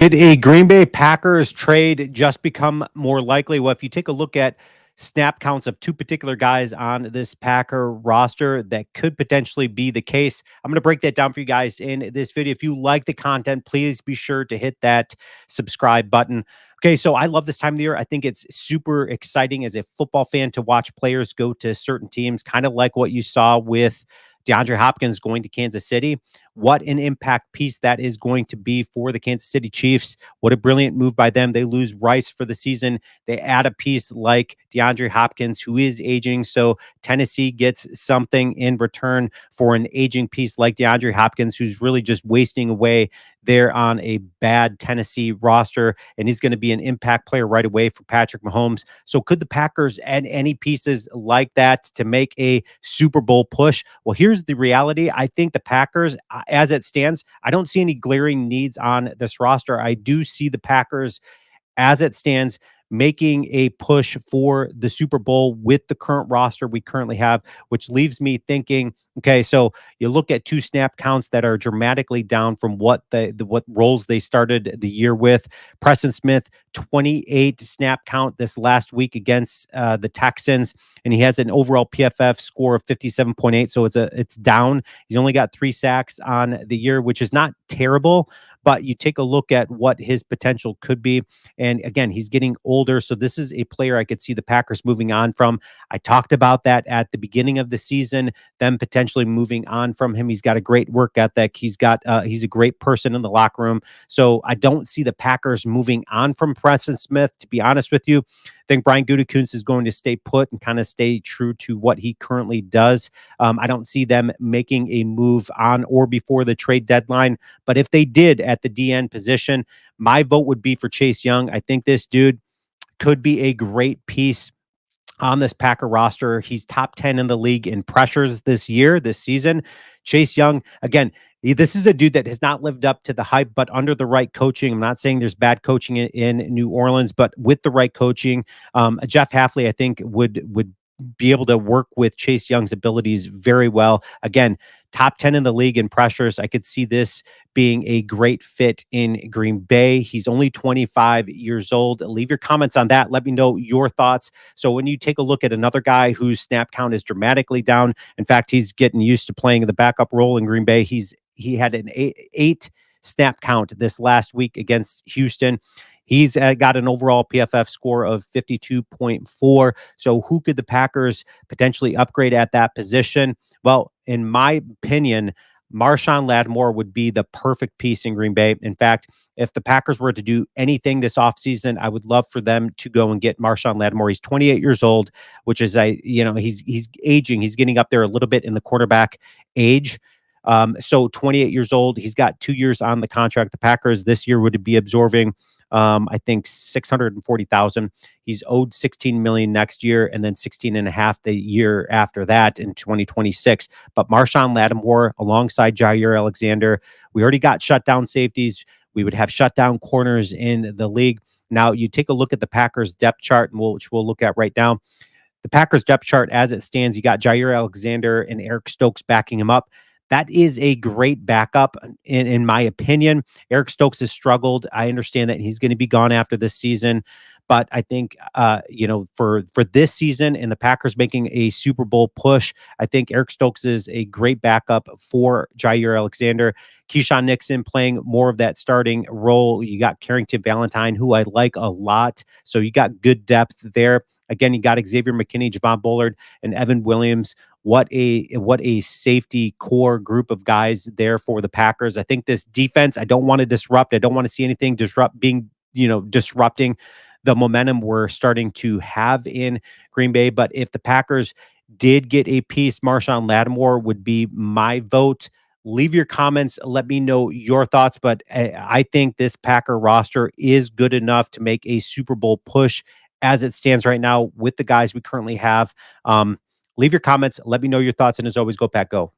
Did a Green Bay Packers trade just become more likely? Well, if you take a look at snap counts of two particular guys on this Packer roster, that could potentially be the case. I'm going to break that down for you guys in this video. If you like the content, please be sure to hit that subscribe button. Okay, so I love this time of the year. I think it's super exciting as a football fan to watch players go to certain teams, kind of like what you saw with DeAndre Hopkins going to Kansas City. What an impact piece that is going to be for the Kansas City Chiefs. What a brilliant move by them. They lose Rice for the season. They add a piece like DeAndre Hopkins, who is aging. So Tennessee gets something in return for an aging piece like DeAndre Hopkins, who's really just wasting away there on a bad Tennessee roster. And he's going to be an impact player right away for Patrick Mahomes. So could the Packers add any pieces like that to make a Super Bowl push? Well, here's the reality. I think the Packers, as it stands, I don't see any glaring needs on this roster. I do see the Packers, as it stands, making a push for the Super Bowl with the current roster we currently have, which leaves me thinking, okay, so you look at two snap counts that are dramatically down from what what roles they started the year with. Preston Smith, 28 snap count this last week against the Texans, and he has an overall PFF score of 57.8, so it's down. He's only got 3 sacks on the year, which is not terrible, but you take a look at what his potential could be. And again, he's getting older. So this is a player I could see the Packers moving on from. I talked about that at the beginning of the season, them potentially moving on from him. He's got a great work ethic. He's a great person in the locker room. So I don't see the Packers moving on from Preston Smith, to be honest with you. I think Brian Gutekunst is going to stay put and kind of stay true to what he currently does. I don't see them making a move on or before the trade deadline. But if they did at the DN position, my vote would be for Chase Young. I think this dude could be a great piece on this Packer roster. He's top 10 in the league in pressures this season. Chase Young, again, this is a dude that has not lived up to the hype, but under the right coaching. I'm not saying there's bad coaching in New Orleans, but with the right coaching, Jeff Hafley, I think, would be able to work with Chase Young's abilities very well. Again, top 10 in the league in pressures. I could see this being a great fit in Green Bay. He's only 25 years old. Leave your comments on that. Let me know your thoughts. So when you take a look at another guy whose snap count is dramatically down, in fact, he's getting used to playing the backup role in Green Bay. He had an eight snap count this last week against Houston. He's got an overall PFF score of 52.4. So who could the Packers potentially upgrade at that position? Well, in my opinion, Marshawn Lattimore would be the perfect piece in Green Bay. In fact, if the Packers were to do anything this offseason, I would love for them to go and get Marshawn Lattimore. He's 28 years old, which is he's aging. He's getting up there a little bit in the quarterback age. So 28 years old. He's got 2 years on the contract. The Packers this year would be absorbing I think 640,000. He's owed 16 million next year, and then 16 and a half the year after that in 2026. But Marshawn Lattimore alongside Jair Alexander, we already got shutdown safeties. We would have shutdown corners in the league. Now you take a look at the Packers depth chart, which we'll look at right now. The Packers depth chart as it stands, you got Jair Alexander and Eric Stokes backing him up. That is a great backup, in my opinion. Eric Stokes has struggled. I understand that he's going to be gone after this season, but I think for this season and the Packers making a Super Bowl push, I think Eric Stokes is a great backup for Jair Alexander. Keyshawn Nixon playing more of that starting role. You got Carrington Valentine, who I like a lot. So you got good depth there. Again, you got Xavier McKinney, Javon Bullard, and Evan Williams. What a safety core group of guys there for the Packers. I think this defense, I don't want to disrupt. I don't want to see anything disrupting the momentum we're starting to have in Green Bay. But if the Packers did get a piece, Marshawn Lattimore would be my vote. Leave your comments. Let me know your thoughts. But I think this Packer roster is good enough to make a Super Bowl push as it stands right now with the guys we currently have. Leave your comments. Let me know your thoughts. And as always, go Pack, go.